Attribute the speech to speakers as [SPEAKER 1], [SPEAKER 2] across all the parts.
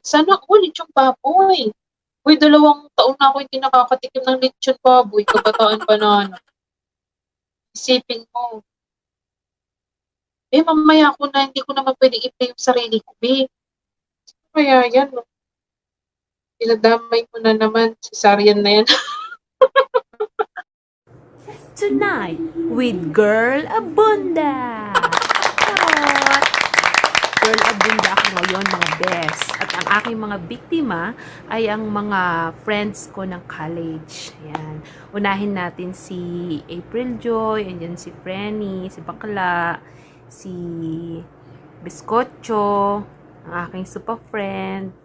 [SPEAKER 1] Sana all lechon baboy. Uy, 2 taon na ako hindi nakakatikim ng lechon baboy, kabataan pa na ano. Isipin mo. Mamaya ko na, hindi ko naman pwedeng i-play yung sarili ko, Kaya yan, no? Pinadamay ko na naman, cesarean na yan.
[SPEAKER 2] Tonight with Girl Abunda. Charot! Girl Abunda ako ngayon, mga best. At ang aking mga biktima ay ang mga friends ko ng college. Ayan. Unahin natin si April Joy, andyan si Frenny, si Bakla, si Biscocho, ang aking super friend.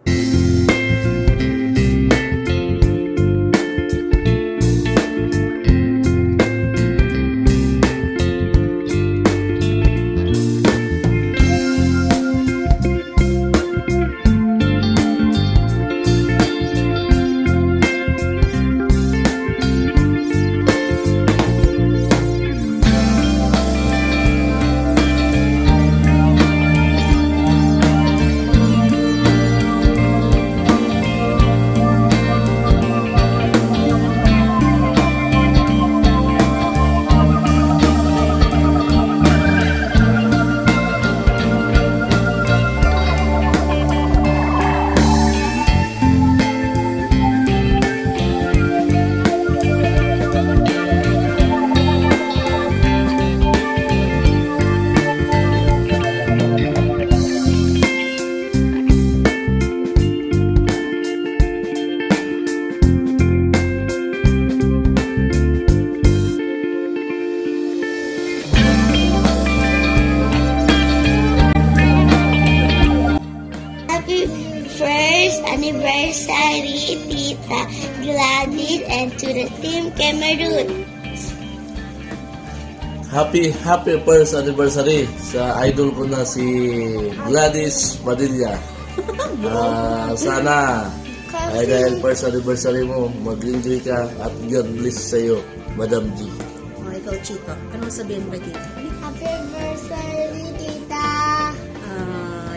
[SPEAKER 3] Anniversary, Tita Gladys, and to the Team Cameroon.
[SPEAKER 4] Happy first anniversary sa idol ko na si Gladys Padilla. Sana ay dahil first anniversary mo, mag-enjoy ka at God bless sa iyo, Madam G.
[SPEAKER 5] Ikaw, Chito. Ano sabihin ba dito?
[SPEAKER 3] Happy anniversary, Tita.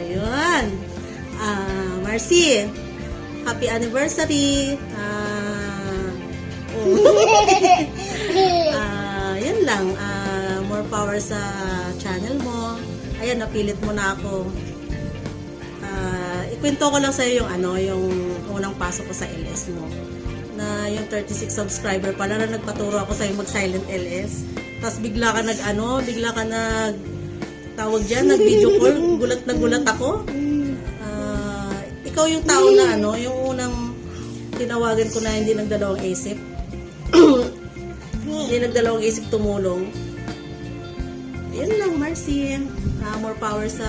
[SPEAKER 5] Yun. Marcy, happy anniversary. Yan lang. More power sa channel mo. Ayan, napilit mo na ako. Ikwento ko lang sa'yo yung unang pasok ko sa LS mo. Na yung 36 subscriber pala na nagpaturo ako sa'yo mag-silent LS. Tapos bigla ka tawag dyan, nag-video call. Gulat na gulat ako. Ikaw yung tao na yung unang tinawagan ko na hindi nagdalawang isip. Hindi nagdalawang isip tumulong. Yan lang, Marcy. More power sa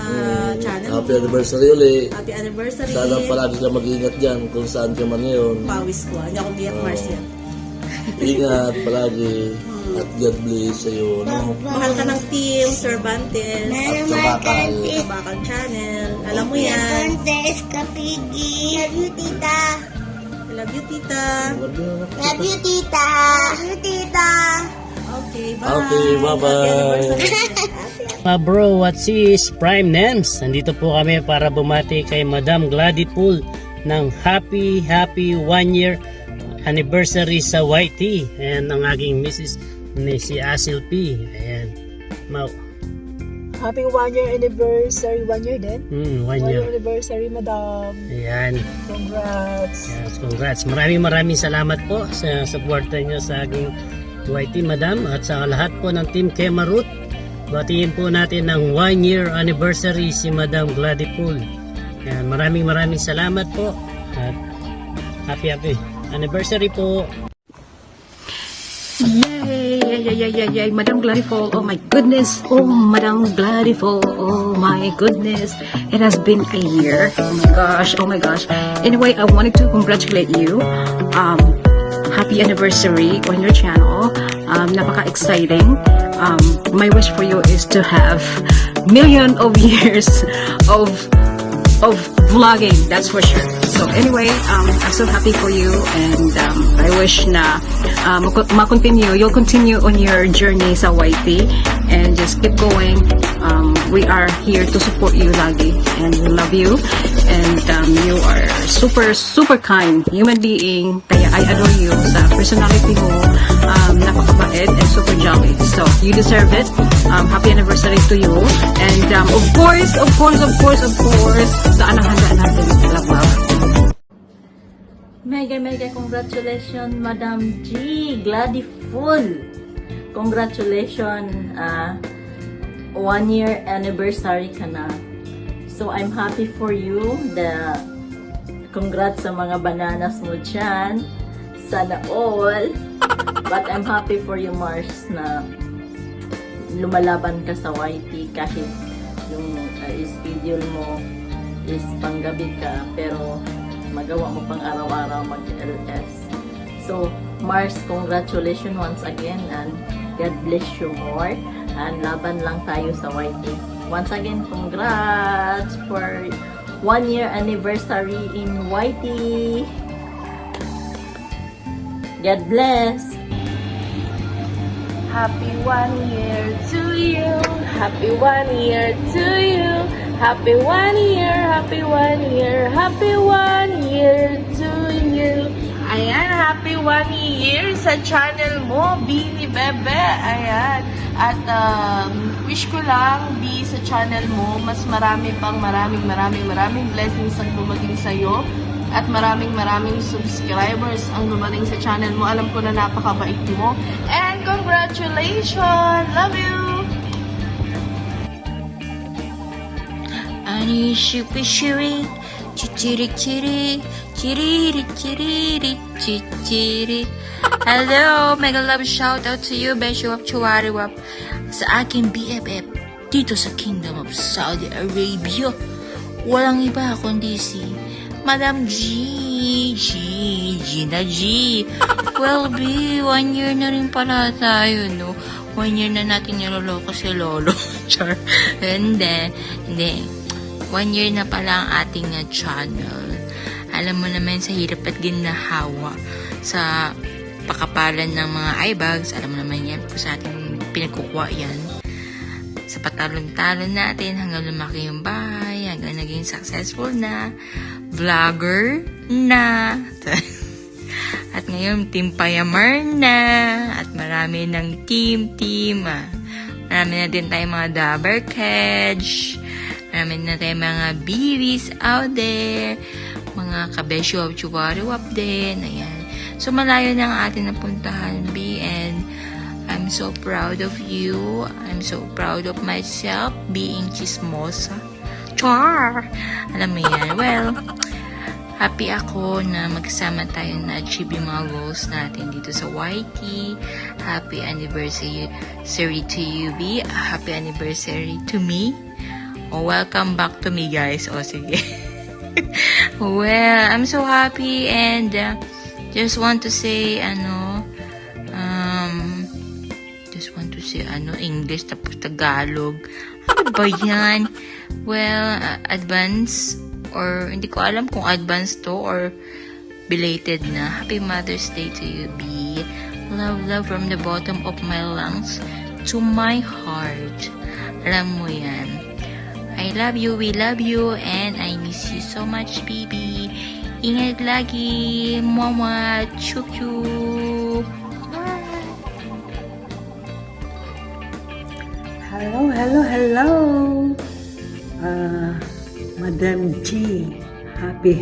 [SPEAKER 5] channel.
[SPEAKER 4] Happy anniversary ulit.
[SPEAKER 5] Happy anniversary.
[SPEAKER 4] Sana palagi ka mag-ingat dyan kung saan ka man ngayon.
[SPEAKER 5] Pawis ko. Hindi ako biyak, Marcy.
[SPEAKER 4] Ingat palagi at God bless sa iyo.
[SPEAKER 5] Mahal ka ng team, Cervantes.
[SPEAKER 4] At sa
[SPEAKER 5] Bakal Channel. Alam mo yan.
[SPEAKER 3] Cervantes, Kapigi. Love you, Tita.
[SPEAKER 5] I love you, Tita.
[SPEAKER 3] Love you, Tita. Love you, Tita.
[SPEAKER 5] Okay, bye.
[SPEAKER 4] Okay, bye-bye.
[SPEAKER 6] Mga bro, what's is Prime Names? Nandito po kami para bumati kay Madam Gladys Pool ng happy 1 year anniversary sa YT. Ayan ang aking Mrs. ni si Asil P. Ayan.
[SPEAKER 7] Happy 1 year anniversary. 1 year din?
[SPEAKER 6] 1
[SPEAKER 7] 1
[SPEAKER 6] year.
[SPEAKER 7] year anniversary, Madam.
[SPEAKER 6] Ayan.
[SPEAKER 7] Congrats.
[SPEAKER 6] Yes, congrats. Maraming salamat po sa supporter nyo sa aking YT, Madam, at sa lahat po ng Team Kemarut. Batiin po natin ng 1 year anniversary si Madam Gladys Pool. Ayan, maraming salamat po at happy anniversary po.
[SPEAKER 2] Yay, Madam Gladifol, oh my goodness, Madam Gladifol, oh my goodness, it has been a year, oh my gosh, anyway, I wanted to congratulate you, happy anniversary on your channel, napaka-exciting, my wish for you is to have million of years of vlogging, that's for sure. So anyway, I'm so happy for you, and I wish na you'll continue on your journey sa YT, and just keep going. We are here to support you lagi, and we love you, And you are super kind human being. Kaya I adore you sa personality mo. Napakabait and super jolly. So, you deserve it. Happy anniversary to you. And of course, saan ang handaan natin? Love.
[SPEAKER 8] Mega congratulations, Madam G. Gladiful. Congratulations. 1 year anniversary ka na. So, I'm happy for you. Congrats sa mga bananas mo dyan. Sana all. But I'm happy for you, Mars, na lumalaban ka sa YT kahit yung schedule mo is panggabi ka, pero magawa mo pang araw-araw mag-LS. So, Mars, congratulations once again and God bless you more. And laban lang tayo sa YT. Once again, congrats for 1 year anniversary in YT. God bless.
[SPEAKER 9] Happy 1 year to you. Happy 1 year to you. Happy 1 year, happy 1 year, happy 1 year to you. Ayan, happy 1 year sa channel mo, Bini Bebe. Ayan. At wish ko lang, B, sa channel mo, mas maraming blessings ang dumating sa'yo. At maraming subscribers ang dumating sa channel mo. Alam ko na napakabait mo. And congratulations! Love you!
[SPEAKER 10] Ani shiri chichiri chichiri. Hello, mega love shout out to you, Besho of Chuwariwap, sa aking BFF dito sa Kingdom of Saudi Arabia. Walang iba kundi si Madam Gina G. Well, B, 1 year na rin pala tayo, no? 1 year na natin niloloko si Lolo. Char. Hindi. 1 year na pala ang ating channel. Alam mo naman sa hirap at ginhawa sa pakapalan ng mga eyebags. Alam mo naman yan kung sa ating pinagkukuha yan. Sa patalon-talon natin hanggang lumaki yung bahay, hanggang naging successful na, vlogger na. At ngayon, Team Payamar na. At marami ng team. Marami na din tayong mga Dabber Kedge. Marami na tayong mga BBs out there. Mga kabesyo of Chuwariwap din. Ayan. So, malayo na ang atin napuntahan, B. And I'm so proud of you. I'm so proud of myself being chismosa. Char! Alam mo yan. Well, happy ako na magsama tayo na-achieve yung mga goals natin dito sa YT. Happy anniversary to you, B. Happy anniversary to me. Oh, welcome back to me, guys. Oh, sige. Well, I'm so happy and just want to say, English tapos Tagalog. Ano ba yan? Well, advance or hindi ko alam kung advance to or belated na. Happy Mother's Day to you, B. Love from the bottom of my lungs to my heart. Alam mo yan. I love you, we love you, and I miss you so much, baby. Ingat lagi, mama, chuchu.
[SPEAKER 11] Hello. Madam G, happy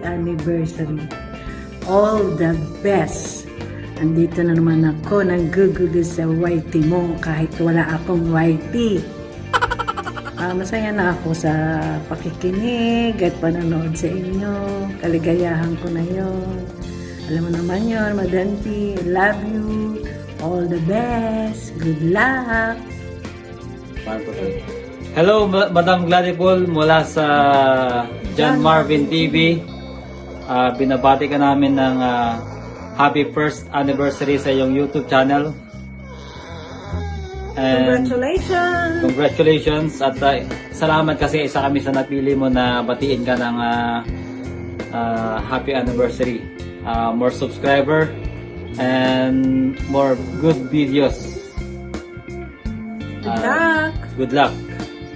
[SPEAKER 11] anniversary. All the best. Andito na naman ako, nanggugulo sa YT mo kahit wala akong YT. Masaya na ako sa pakikinig at panonood sa inyo. Kaligayahan ko na yon. Alam mo naman yun, Madam G, love you. All the best. Good luck.
[SPEAKER 12] Hello, Madam Gladiful mula sa John Marvin TV. Binabati ka namin ng happy first anniversary sa iyong YouTube channel. And congratulations at salamat kasi isa kami sa napili mo na batiin ka ng happy anniversary. More subscriber and more good videos.
[SPEAKER 11] Good luck.
[SPEAKER 12] Good luck.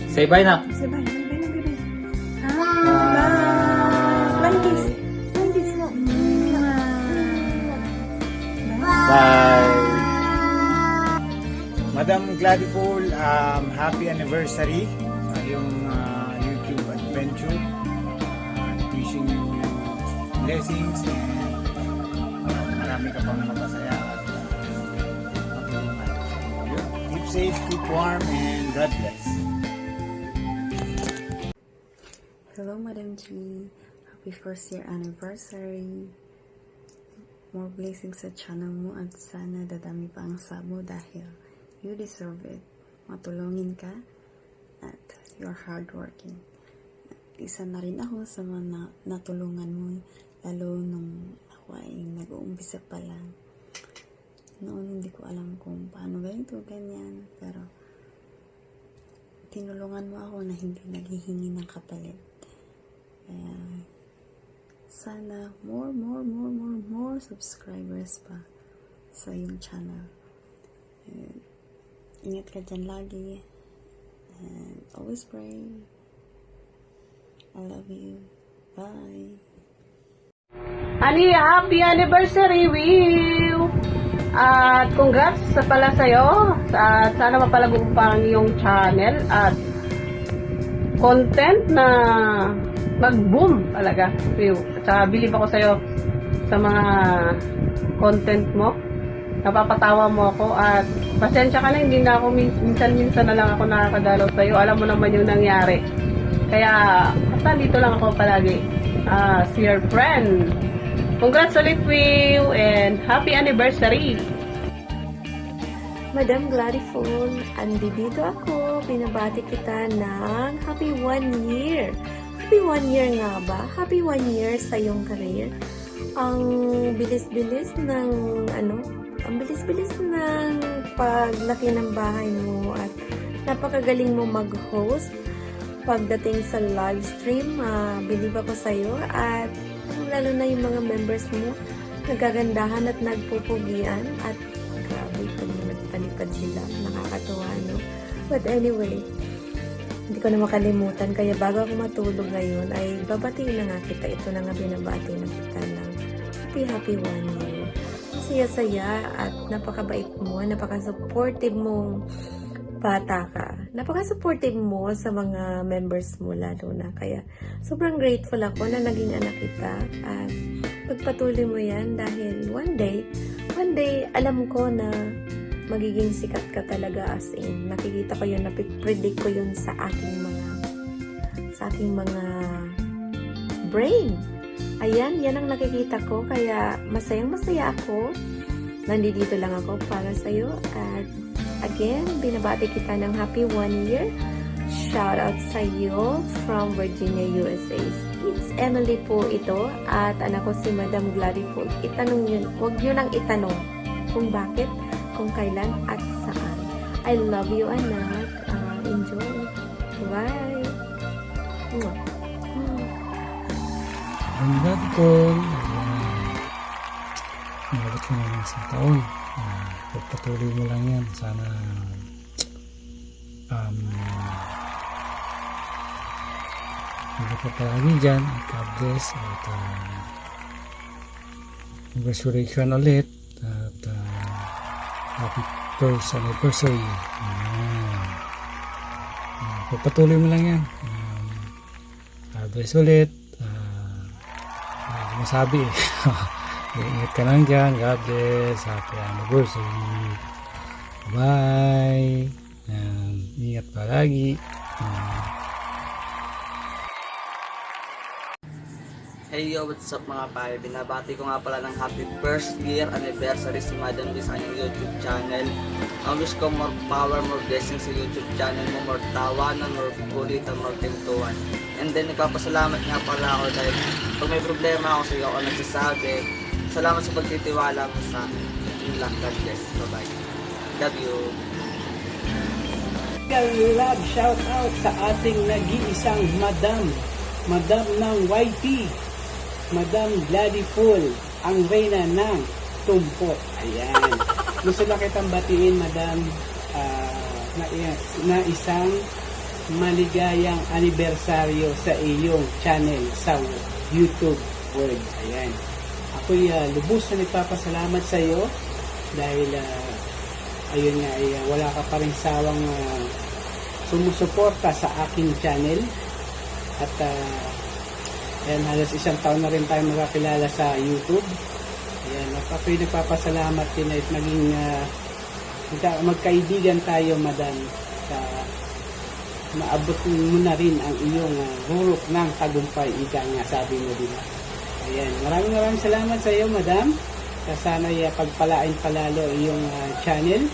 [SPEAKER 12] Say bye na.
[SPEAKER 11] Say bye.
[SPEAKER 13] Gladipol, happy anniversary sa iyong YouTube adventure. Wishing you blessings and marami ka pang mapasaya at matulungan. Keep safe, keep warm, and God bless.
[SPEAKER 14] Hello, Madam G. Happy first year anniversary. More blessings sa channel mo at sana dadami pa ang sub mo dahil you deserve it. Matulungin ka at you're hardworking. Isa na rin ako sa mga natulungan mo lalo nung ako ay nag-uumpisa pa lang. Noon hindi ko alam kung paano ganito, ganyan. Pero tinulungan mo ako na hindi naghihingi ng kapalit. Kaya sana more subscribers pa sa iyong channel. Ingat ka dyan lagi. And always pray. I love you. Bye.
[SPEAKER 15] Ali, happy anniversary, Will! At congrats sa pala sa'yo. At sana mapalago pa ang iyong channel at content na mag-boom talaga, Will. At saka believe ako sa'yo sa mga content mo. Napapatawa mo ako at pasensya ka na, hindi na ako minsan na lang ako nakakadalaw sa'yo. Alam mo naman yung nangyari. Kaya basta dito lang ako palagi. As your friend. Congrats ulit, Will, and happy anniversary!
[SPEAKER 16] Madam Gladiful, andito ako. Binabati kita ng happy 1 year. Happy 1 year nga ba? Happy 1 year sa iyong career. Ang bilis-bilis ng ang bilis-bilis ng paglaki ng bahay mo at napakagaling mo mag-host pagdating sa live stream. Believe ako sa iyo at lalo na yung mga members mo nagagandahan at nagpupugian at grabe palipad sila, nakakatuwa, no? But anyway, hindi ko na makalimutan, kaya bago ako matulog ngayon ay babatiin na nga kita. Ito na nga binabati na kita ng happy 1 year. Masaya-saya at napakabait mo, napaka-supportive mong bata ka. Napaka-supportive mo sa mga members mo lalo na. Kaya sobrang grateful ako na naging anak kita at pagpatuloy mo yan dahil one day alam ko na magiging sikat ka talaga, as in. Nakikita ko yun, napipredict ko yun sa aking mga brain. Ayan, yan ang nakikita ko. Kaya masayang-masaya ako. Nandito lang ako para sa'yo. At again, binabati kita ng happy 1 year. Shout out sa iyo from Virginia, USA. It's Emily po ito. At anak ko si Madam Gladiful. Itanong yun. Huwag yun ang itanong kung bakit, kung kailan at saan. I love you, anak. Enjoy. Bye.
[SPEAKER 12] Ang Gladipol, nabot ko naman isang taon. Pagpatuloy mo lang yan. Sana hindi ka palagi dyan. God bless. At congratulations ulit. At happy first anniversary. Pagpatuloy mo lang yan. God bless ulit. Masabi eh. Ingat ka lang dyan. God bless. Happy anniversary. Bye. Ingat palagi.
[SPEAKER 17] Hey yo, what's up mga pare? Binabati ko nga pala ng happy first year anniversary si Madam G sa kanyang YouTube channel. Ang wish ko more power, more blessings sa YouTube channel mo, more tawanan, more kulitan, more pintuan. And then nagpapasalamat nga pala ako dahil pag may problema ako sa iyo, ako nagsasabi, salamat sa pagtitiwala mo sa akin. Yun lang, God bless. Bye-bye. Love you.
[SPEAKER 18] Love shout out sa ating nag-iisang Madam ng YT, Madam Gladiful, ang reyna ng tumpok. Ayan. Gusto lang kitang batiin, Madam, na isang maligayang anibersaryo sa iyong channel sa YouTube world. Ayan. Ako'y lubos na nagpapasalamat sa iyo dahil ayun nga, ay wala ka pa rin sawang sumusuporta sa aking channel. At ayan, halos 1 taon na rin tayo magkakilala sa YouTube. Ayan, ako'y nagpapasalamat din at naging magkaibigan tayo, madam, sa maabot mo na rin ang iyong hurok ng tagumpay, ika nga, sabi mo, di ba? Ayan, maraming salamat sa iyo, madam. Sana'y pagpalain palalo iyong channel.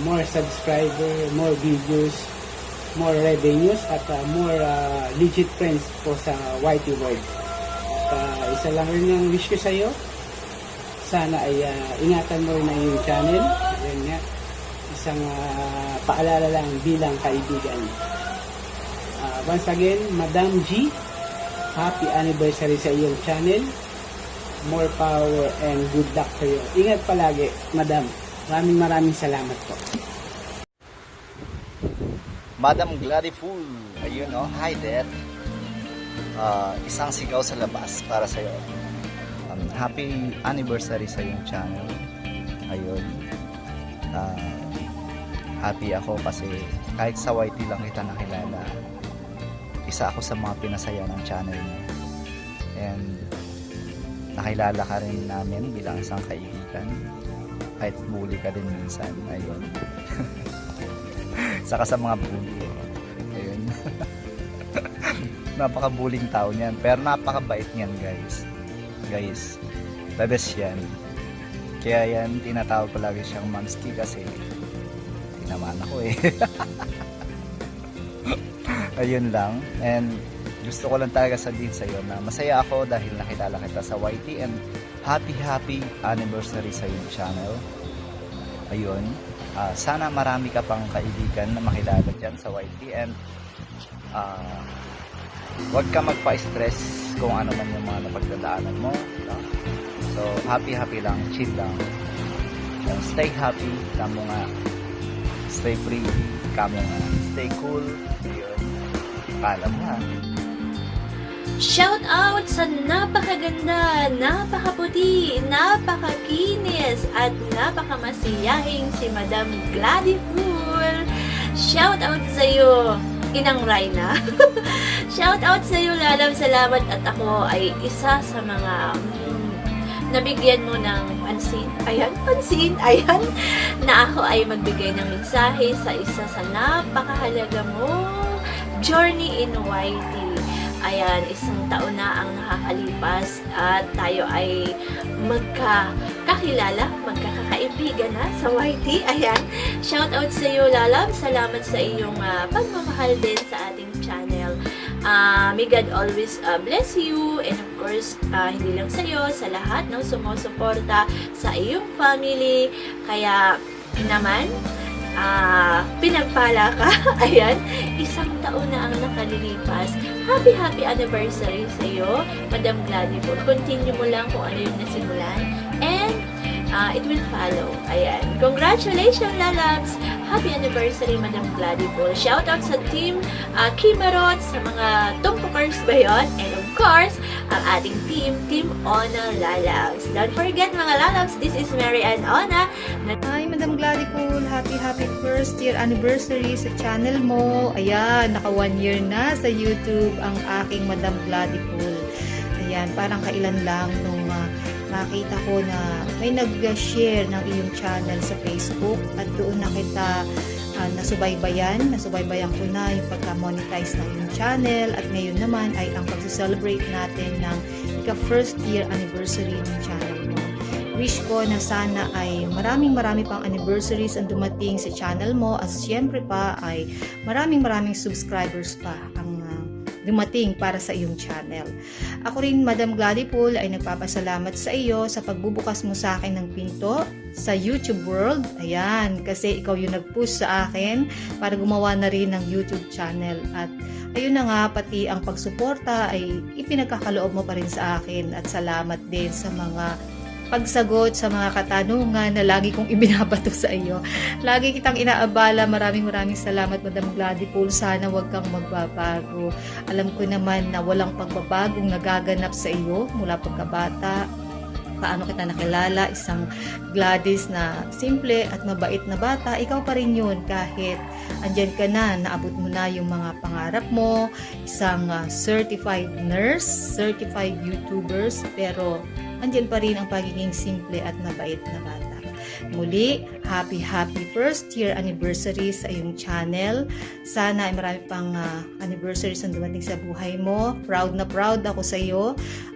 [SPEAKER 18] More subscriber, more videos, more revenues, at more legit friends po sa YT World. At isa lang rin ang wish ko sa iyo. Sana ay ingatan mo rin ang iyong channel. Ayan nga, isang paalala lang bilang kaibigan. Once again, Madam G, happy anniversary sa iyong channel. More power and good luck sa iyo. Ingat palagi, madam. Maraming salamat po.
[SPEAKER 19] Madam Gladiful, ayun oh, hi there. Isang sigaw sa labas para sa iyo. Happy anniversary sa iyong channel. Ayun. Happy ako kasi kahit sa YT lang kita nakilala, isa ako sa mga pinasaya ng channel mo. And nakilala ka rin namin bilang isang kaibigan. Kahit bully ka din minsan. Ayun. Saka sa mga bully. Ayun. Napaka-bullying tao niyan. Pero napaka-bait niyan, guys. Guys, the best yan. Kaya yan, tinatawag ko lagi siyang Mamski kasi tinamaan ako eh. Ayun lang. And gusto ko lang talaga sabihin sa iyo na masaya ako dahil nakilala kita sa YT, and happy anniversary sa iyong channel. Ayun. Sana marami ka pang kaibigan na makilala dyan sa YT, and huwag ka magpa-stress kung ano man yung mga napagdadaanan mo. No? So, happy lang, chill lang. And stay happy, kamo nga. Stay free, kamo nga. Stay cool. Ayun. Kala mo ha.
[SPEAKER 16] Shout out sa napakaganda, napakaputi, napakakinis, at napakamasiyahing si Madam Gladiful. Shout out sa iyo, Inang Raina. Shout out sa iyo, Lalam. Salamat, at ako ay isa sa mga nabigyan mo ng pansin. Ayan, na ako ay magbigay ng mensahe sa isa sa napakahalaga mong journey in YT. Ayan, 1 taon na ang nakakalipas at tayo ay magkakakilala, magkakaibigan na sa YT. Ayan, shout out sa iyo, Lalam. Salamat sa iyong pagmamahal din sa ating channel. May God always bless you, and of course, hindi lang sa iyo, sa lahat ng sumusuporta sa iyong family. Kaya naman, pinagpala ka. Ayan, 1 taon na ang nakalilipas. Happy anniversary sa iyo, Madam Gladiful. Continue mo lang kung ano yung nasimulan, and it will follow. Ayan, congratulations, Lalabs. Happy anniversary, Madam Gladiful. Shout out sa team Kemarot, sa mga tumpokers ba yun? And of course, ang ating Team Ona Lalabs. Don't forget, mga Lalabs, this is Mary and Ona.
[SPEAKER 20] Hi, Madam Gladiful. Happy 1st year anniversary sa channel mo. Ayan, naka 1 year na sa YouTube ang aking Madam Gladiful. Ayan, parang kailan lang nung nakita ko na may nag-share ng iyong channel sa Facebook, at doon na kita nasubaybayan ko na yung pagka-monetize ng iyong channel, at ngayon naman ay ang pag-celebrate natin ng ika-1st year anniversary ng channel mo. Wish ko na sana ay marami pang anniversaries ang dumating sa channel mo, at siyempre pa ay maraming subscribers pa ang dumating para sa iyong channel. Ako rin, Madam Gladiful, ay nagpapasalamat sa iyo sa pagbubukas mo sa akin ng pinto sa YouTube world. Ayan, kasi ikaw yung nag-push sa akin para gumawa na rin ng YouTube channel. At ayun na nga, pati ang pagsuporta ay ipinagkakaloob mo pa rin sa akin. At salamat din sa mga pagsagot sa mga katanungan na lagi kong ibinabato sa iyo. Lagi kitang inaabala. Maraming salamat, Madam Gladiful. Sana wag kang magbabago. Alam ko naman na walang pagbabagong nagaganap sa iyo mula pagkabata paano kita nakilala, isang Gladys na simple at mabait na bata, ikaw pa rin yun kahit andyan ka na, naabot mo na yung mga pangarap mo, isang certified nurse, certified YouTubers, pero andyan pa rin ang pagiging simple at mabait na bata. Muli, happy first year anniversary sa iyong channel. Sana ay marami pang anniversaries ang dumating sa buhay mo. Proud na proud ako sa iyo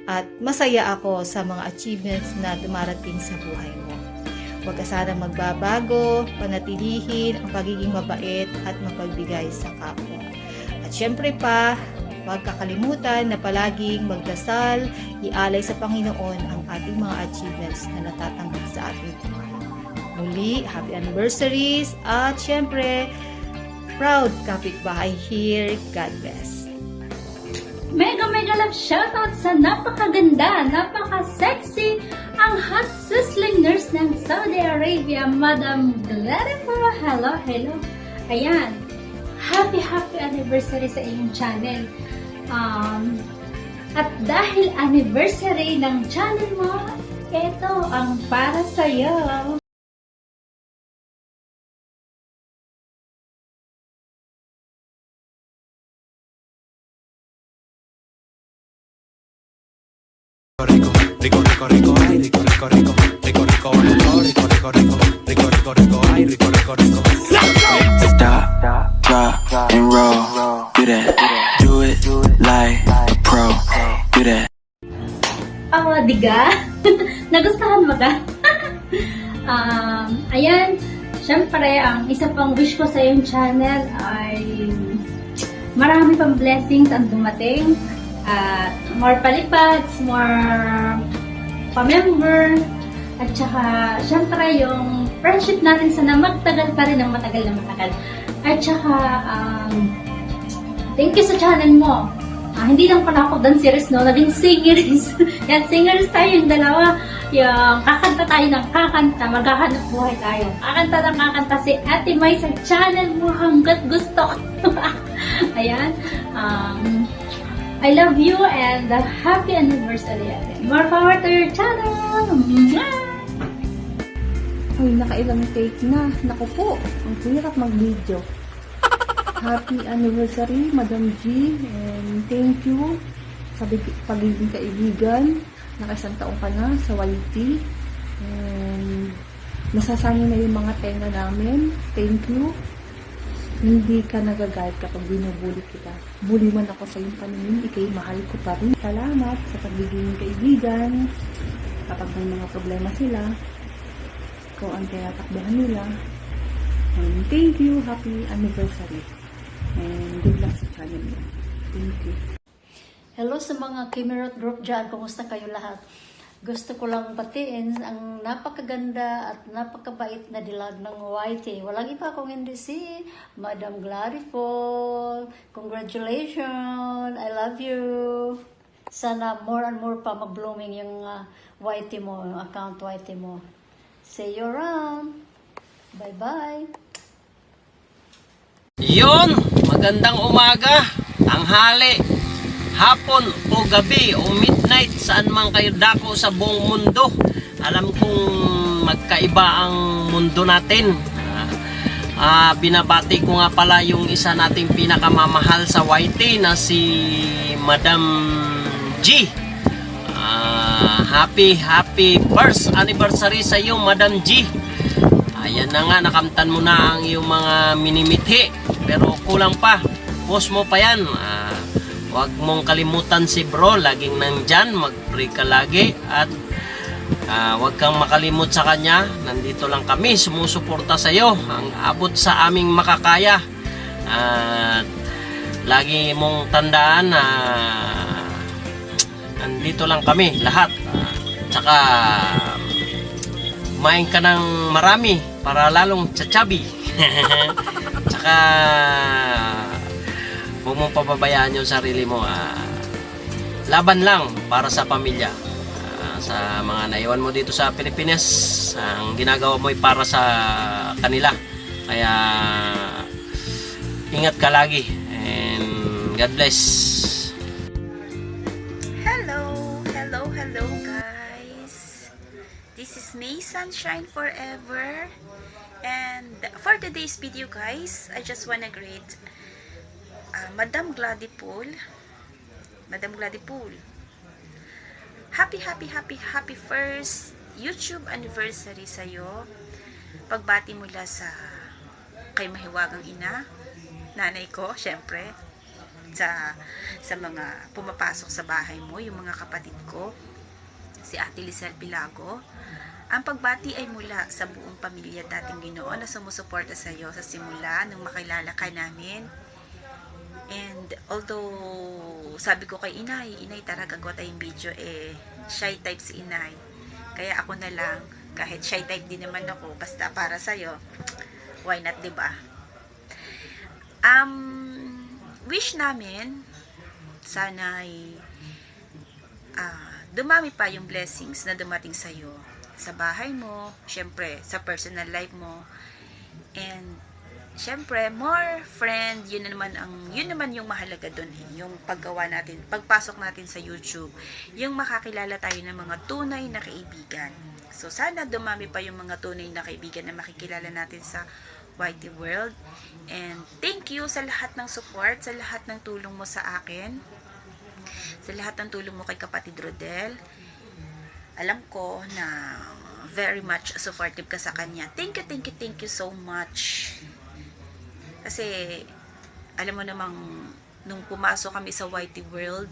[SPEAKER 20] at masaya ako sa mga achievements na dumarating sa buhay mo. Huwag ka sana magbabago, panatilihin ang pagiging mabait at mapagbigay sa kapwa. At syempre pa, huwag kakalimutan na palaging magdasal, ialay sa Panginoon ang ating mga achievements na natatanggap sa ating buhay. Muli, happy anniversaries at syempre, proud kapitbahay here. God bless.
[SPEAKER 21] Mega love shoutout sa napakaganda, napaka-sexy, ang hot sizzling nurse ng Saudi Arabia, Madam Gladiful. Hello. Ayan, happy anniversary sa iyong channel. At dahil anniversary ng channel mo, ito ang para sa'yo.
[SPEAKER 22] Stop, drop, and roll. Do that. Do it like a pro. Do that.
[SPEAKER 21] Diga? Nagustuhan mo ka? Ayan, syempre, ang isa pang wish ko sa iyong channel ay marami pang blessings ang dumating. More palipads, more pa-member, at saka, syempre, yung friendship natin sana magtagal pa rin ng matagal na matagal. At saka, thank you sa channel mo. Hindi lang pala ako dancerist, no? Naging singers. Yan, singers tayo yung dalawa. Yung kakanta tayo ng kakanta, maghahanap buhay tayo. Kakanta si Ate May sa channel mo hanggat gusto. Ayan. I love you and happy anniversary. More power to your channel!
[SPEAKER 23] Ay, nakailang take na. Naku po, ang hirap mag-video. Happy anniversary, Madam G. And thank you sa pagiging kaibigan. Nakaisang taong ka na sa YT. And nasasanay na yung mga tenga namin. Thank you. Hindi ka nagagalit kapag binubuli kita. Bully man ako sa iyong paningin, ikay mahal ko pa rin. Salamat sa pagiging kaibigan. Kapag may mga problema sila, ikaw ang tinatakbuhan nila. And thank you, happy anniversary. And good luck sa channel mo. Thank you.
[SPEAKER 24] Hello sa mga Kemerut group dyan. Kumusta kayo lahat? Gusto ko lang batiin ang napakaganda at napakabait na dilag ng YT. Walang iba kung hindi si Madam Gladiful. Congratulations! I love you! Sana more and more pa mag-blooming yung YT mo, yung account YT mo. See you around! Bye-bye!
[SPEAKER 6] Yun! Magandang umaga, tanghali, hapon o gabi o midnight, saan man kayo dako sa buong mundo. Alam kong magkaiba ang mundo natin. Binabati ko nga pala yung isa nating pinakamamahal sa YT na si Madam G. Happy first anniversary sa iyo, Madam G. Ayan na nga, nakamtan mo na ang iyong mga minimithi. Pero kulang pa, post mo pa yan. Huwag mong kalimutan si bro, laging nandyan, mag-pray ka lagi. At huwag kang makalimot sa kanya. Nandito lang kami, sumusuporta sa iyo. Ang abot sa aming makakaya. At lagi mong tandaan na nandito lang kami, lahat. Tsaka kumain ka ng marami para lalong tsachabi. Tsaka huwag mong pababayaan yung sarili mo. Laban lang para sa pamilya. Sa mga naiwan mo dito sa Pilipinas, ang ginagawa mo ay para sa kanila. Kaya ingat ka lagi. And God bless.
[SPEAKER 25] Hello guys.
[SPEAKER 1] is May Sunshine Forever. And for today's video guys, I just wanna greet Madam Gladipool. Madam Gladipool, happy first YouTube anniversary sa'yo. Pagbati mula sa kay mahiwagang ina, nanay ko, syempre, sa mga pumapasok sa bahay mo, yung mga kapatid ko, si Ate Lisel Pilago. Ang pagbati ay mula sa buong pamilya dating Ginoo na sumusuporta sa iyo sa simula nung makilala ka namin. And although sabi ko kay Inay talaga ko tayong video, shy type si Inay. Kaya ako na lang, kahit shy type din naman ako, basta para sa iyo, why not, 'di ba? Wish namin sana ay dumami pa yung blessings na dumating sa iyo, sa bahay mo, syempre sa personal life mo, and syempre more friend. Yun naman yung mahalaga doon, yung paggawa natin, pagpasok natin sa YouTube, yung makakilala tayo ng mga tunay na kaibigan. So sana dumami pa yung mga tunay na kaibigan na makikilala natin sa YT World. And thank you sa lahat ng support, sa lahat ng tulong mo sa akin, sa lahat ng tulong mo kay kapatid Rodel. Alam ko na very much supportive ka sa kanya. Thank you so much. Kasi alam mo namang nung pumasok kami sa YT World,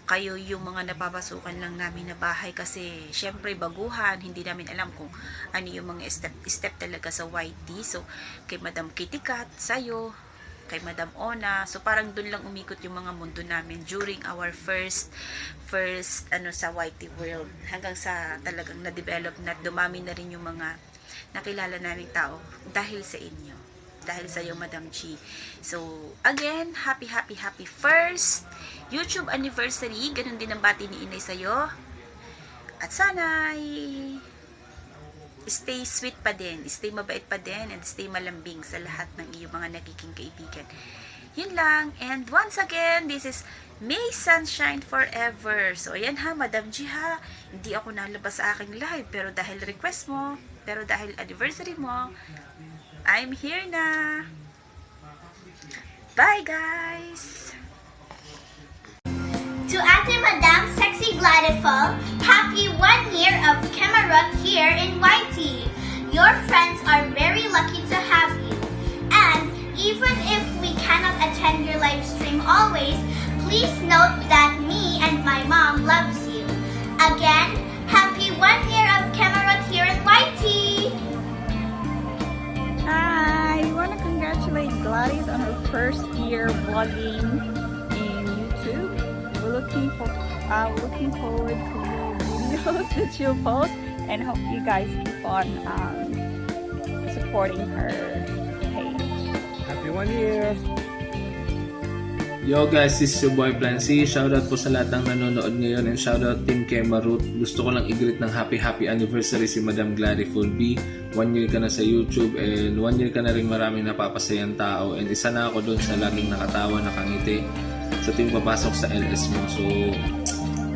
[SPEAKER 1] kayo yung mga napapasukan lang namin na bahay kasi syempre baguhan, hindi namin alam kung ano yung mga step talaga sa YT. So kay Madam Kitty Cat, sayo, kay Madam Ona, so parang dun lang umikot yung mga mundo namin during our first sa YT World, hanggang sa talagang na-develop na dumami na rin yung mga nakilala naming tao dahil sa inyo, dahil sa iyo Madam G. So again, happy first YouTube anniversary. Ganun din ang bati ni Inay sa'yo. At sana stay sweet pa din, stay mabait pa din, and stay malambing sa lahat ng iyong mga nagiging kaibigan. Yun lang. And once again, this is May Sunshine Forever. So ayan ha, Madam G ha, hindi ako nalabas sa aking live, pero dahil request mo, pero dahil anniversary mo, I'm here na. Bye guys!
[SPEAKER 3] To Ate Madam Sexy Gladiful, happy 1 year of Camarot here in YT. Your friends are very lucky to have you. And even if we cannot attend your live stream always, please note that me and my mom loves you. Again, happy 1 year of Camarot here in YT.
[SPEAKER 4] Hi! I want to congratulate Gladys on her first year vlogging in YouTube. We're looking forward to your videos that you'll post, and hope you guys keep on supporting her page.
[SPEAKER 5] Happy 1 year! Yo guys, this is your boy Plancy. Shoutout po sa lahat ng nanonood ngayon, and shoutout Team Kemarut. Gusto ko lang i-greet ng happy anniversary si Madam Gladiful B. 1 year ka na sa YouTube, and 1 year ka na rin maraming napapasayang tao, and isa na ako dun sa laging nakatawa, nakangiti sa tuwing papasok sa LS mo. So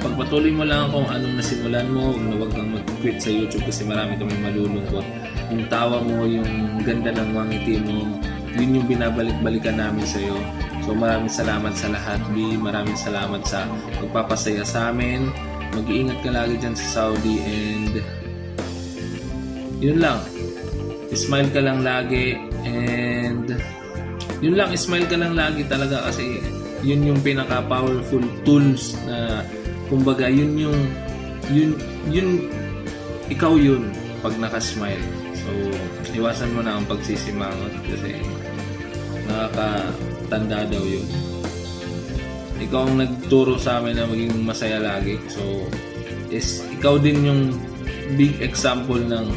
[SPEAKER 5] pagpatuloy mo lang kung anong nasimulan mo, huwag kang mag-quit sa YouTube kasi marami kami malulungkot. Yung tawa mo, yung ganda ng ngiti mo, yun yung binabalik-balikan namin sa'yo. So maraming salamat sa lahat, B. Maraming salamat sa pagpapasaya sa amin. Mag-iingat ka lagi dyan sa Saudi, and yun lang. Smile ka lang lagi, and yun lang, smile ka lang lagi talaga kasi yun yung pinaka-powerful tools na kumbaga yun ikaw yun pag naka-smile. So iwasan mo na ang pagsisimangot kasi nakakatanda daw yun. Ikaw ang nagturo sa amin na maging masaya lagi. So ikaw din yung big example ng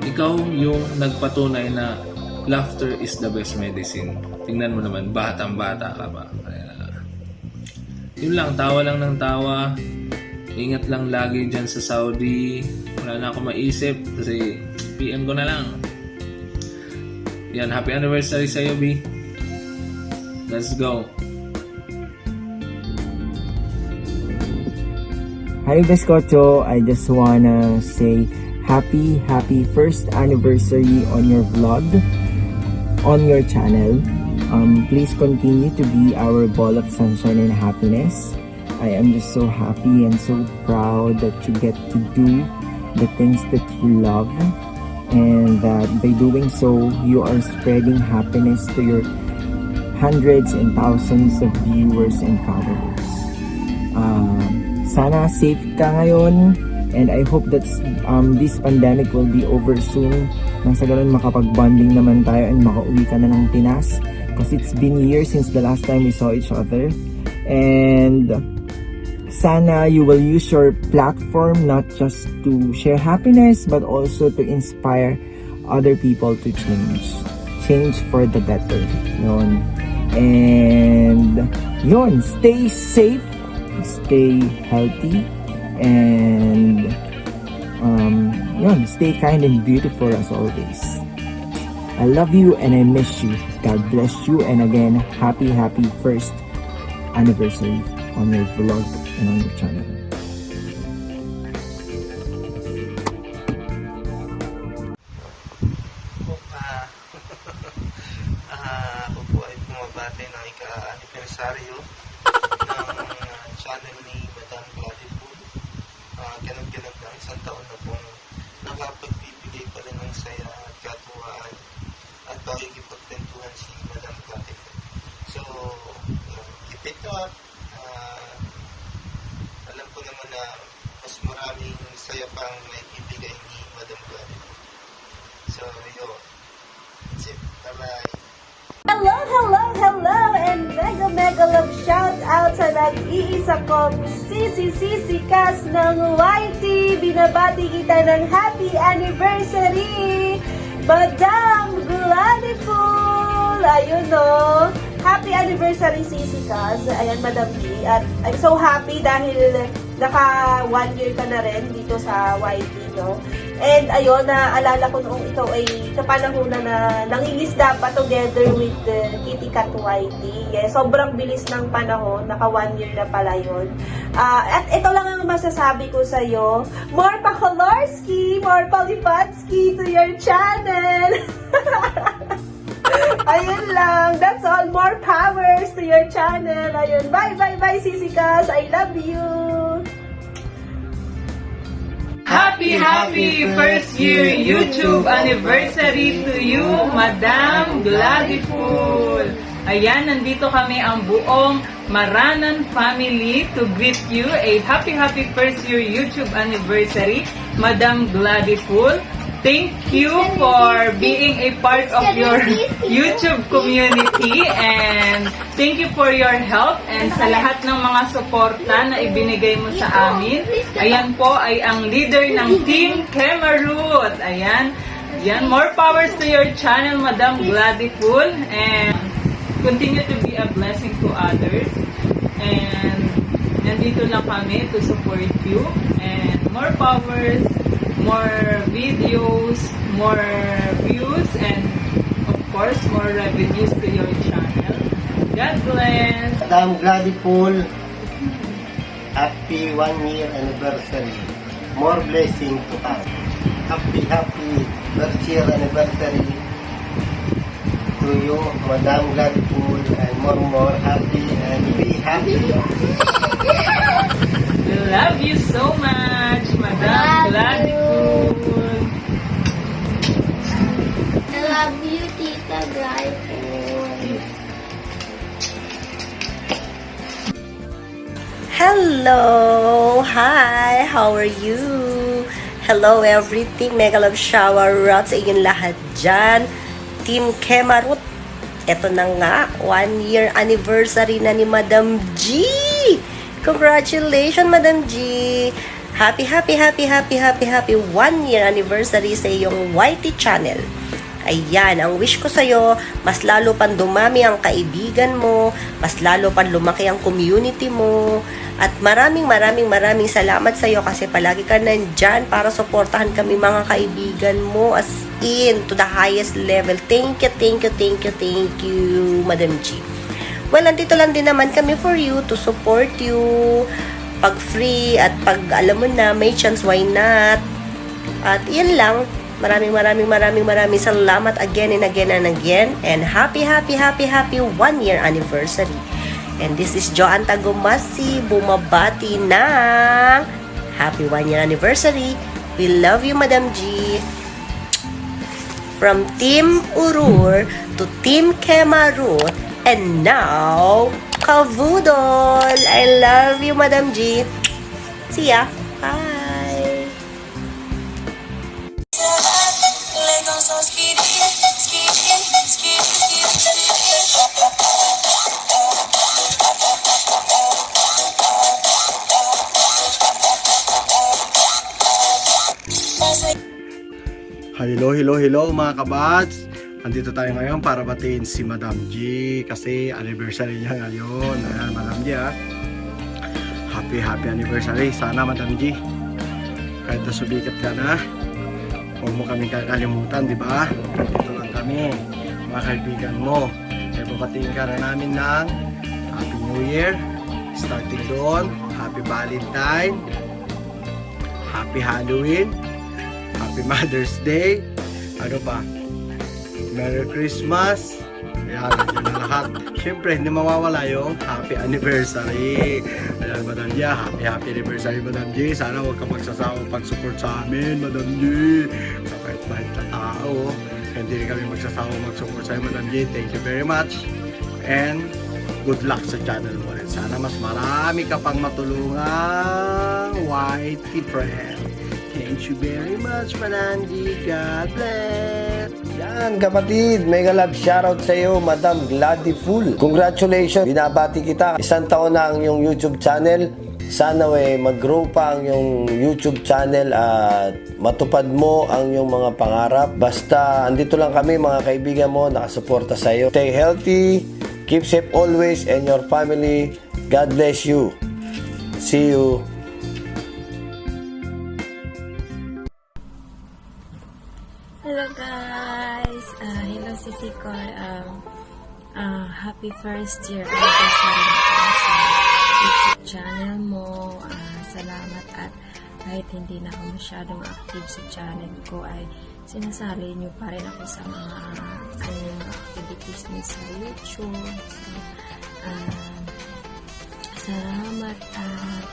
[SPEAKER 5] ikaw yung nagpatunay na laughter is the best medicine. Tingnan mo naman, batang-bata ka pa. Yun lang, tawa lang ng tawa. Ingat lang lagi dyan sa Saudi. Wala na ako maisip kasi PM ko na lang. Yan, happy anniversary sa'yo, B. Let's go.
[SPEAKER 2] Hi Bescocho, I just wanna say happy first anniversary on your vlog, on your channel. Please continue to be our ball of sunshine and happiness. I am just so happy and so proud that you get to do the things that you love, and that by doing so, you are spreading happiness to your hundreds and thousands of viewers and followers. Sana safe ka ngayon, and I hope that this pandemic will be over soon. Nang sa ganun makapag-bonding naman tayo and makauwi ka na ng Pinas, because it's been years since the last time we saw each other. And sana you will use your platform not just to share happiness but also to inspire other people to change for the better. Yun. And yun, stay safe, stay healthy, and yun, stay kind and beautiful as always. I love you and I miss you. God bless you, and again, happy first anniversary on your vlog and on your channel.
[SPEAKER 7] Ako po ay bumabati ng ika-aniversaryo ng channel ni Madam Gladiful. Ganag-ganag na, isang taon na pong nakapagbibigay pa rin ng saya at katuwaan at pakikipagtentuhan si Madam Gladiful. So, keep it up. Alam ko naman na mas maraming saya pang naibibigay ni Madam Gladiful. So, yun. That's it. Bye-bye.
[SPEAKER 8] Hello, and mega love shout out sa nag-iisa kong Sisi Kas ng YT. Binabati kita ng happy anniversary, Madam Gladiful. Ayun no, happy anniversary Sisi Kas. Ayan, Madam G. At I'm so happy dahil naka 1 year ka na rin dito sa YT, no? And ayun, naalala ko noong ikaw ay sa panahon na nangingisda pa together with Kitty Cat YT. Yes, sobrang bilis ng panahon, naka 1 year na pala yun. At ito lang ang masasabi ko sa'yo, more pa-Kolorski, more pa-Lipatsky to your channel. Ayun lang, that's all, more powers to your channel. Ayun, bye Sisi Kas, I love you.
[SPEAKER 9] Happy first year YouTube anniversary to you, Madam Gladiful! Ayan, nandito kami ang buong Maranan family to greet you a happy first year YouTube anniversary, Madam Gladiful. Thank you for being a part of your YouTube community, and thank you for your help and sa lahat ng mga suporta na ibinigay mo sa amin. Ayan po ay ang leader ng Team Kemarut. Ayan, more powers to your channel, Madam Gladiful, and continue to be a blessing to others. And nandito lang kami to support you, and more powers, more videos, more views, and of course, more revenues to your channel. God bless!
[SPEAKER 25] Madam Gladiful, happy 1 year anniversary. More blessing to come. Happy first year anniversary to you, Madam Gladiful, and more happy and be happy.
[SPEAKER 9] We love you so much, Madam Gladiful.
[SPEAKER 3] I love you, Tita Gladiful.
[SPEAKER 26] Hello! Hi! How are you? Hello everything! Mega love shower out sa inyong lahat dyan. Team Kemarut. Ito na nga, 1 year anniversary na ni Madam G! Congratulations, Madam G! Happy 1 year anniversary sa iyong YT channel. Ayan, ang wish ko sa'yo, mas lalo pang dumami ang kaibigan mo, mas lalo pang lumaki ang community mo, at maraming salamat sa'yo kasi palagi ka nandyan para suportahan kami mga kaibigan mo as in to the highest level. Thank you, Madam G. Well, nandito lang din naman kami for you, to support you, pag free at pag alam mo na may chance, why not? At yan lang. Maraming salamat again and again and again. And happy 1 year anniversary. And this is Joanne Tagumasi, bumabati ng happy 1 year anniversary. We love you, Madam G. From Team Urur to Team Kemarut, and now, Kavudol. I love you, Madam G. See ya. Bye.
[SPEAKER 10] Hello mga kabads. Andito tayo ngayon para batiin si Madam G kasi anniversary niya ngayon. Ayan, Madam G ha. Happy anniversary. Sana Madam G, kahit na subikat ka na, huwag mo kaming kakalimutan, di ba? Dito lang kami, mga kaibigan mo. Kaya babatiin ka na namin ng Happy New Year. Starting doon, Happy Valentine, Happy Halloween, Happy Mother's Day, ano pa? Merry Christmas. Ayan, yun na lahat. Siyempre, hindi mawawala yung Happy Anniversary. Ayan, Madam G, Happy Anniversary, Madam G. Sana huwag ka magsasawang pag-support sa amin, Madam G. Kahit bahit na tao, hindi rin kami magsasawang mag-support sa Madam G. Thank you very much. And good luck sa channel mo rin. Sana mas marami ka pang matulungang YT friend. Thank you very much, Madam G. God bless.
[SPEAKER 25] Yan kapatid, mega love shoutout sa iyo, Madam Gladiful. Congratulations, binabati kita. 1 taon na ang iyong YouTube channel. Sana mag-grow pa ang iyong YouTube channel at matupad mo ang iyong mga pangarap. Basta andito lang kami mga kaibigan mo, nakasuporta sa iyo. Stay healthy, keep safe always, and your family. God bless you. See you.
[SPEAKER 11] Hello guys! Hello Sisi Cor. Happy first year anniversary sa YouTube channel mo. Salamat at kahit hindi na ako masyadong active sa channel ko ay sinasali niyo pa rin ako sa mga activities niyo sa YouTube. So, salamat at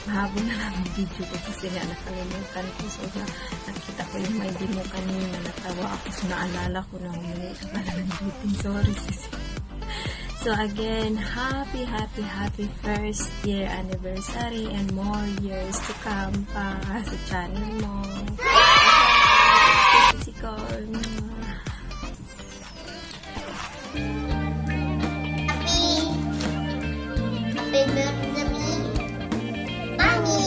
[SPEAKER 11] pahabol na lang ang video ko kasi nga nakalimutan ko. So, nakita ko yung may demo kanina. Natawa ako. So, naalala ko na humingi ka pala ng greeting. Sorry, sis. So, again, happy first year anniversary and more years to come pa sa channel mo. Sis ko.
[SPEAKER 3] Happy birthday, Mommy.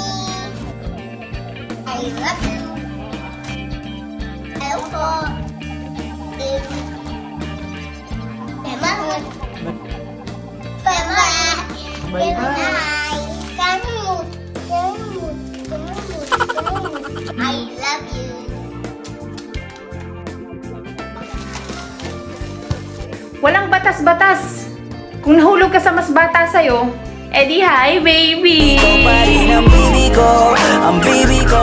[SPEAKER 3] I love you. I love you. Bye-bye. I love you.
[SPEAKER 12] Walang batas-batas. Kung nahulog ka sa mas bata sa'yo, edi hi, baby!
[SPEAKER 13] Ikaw pa rin ang baby ko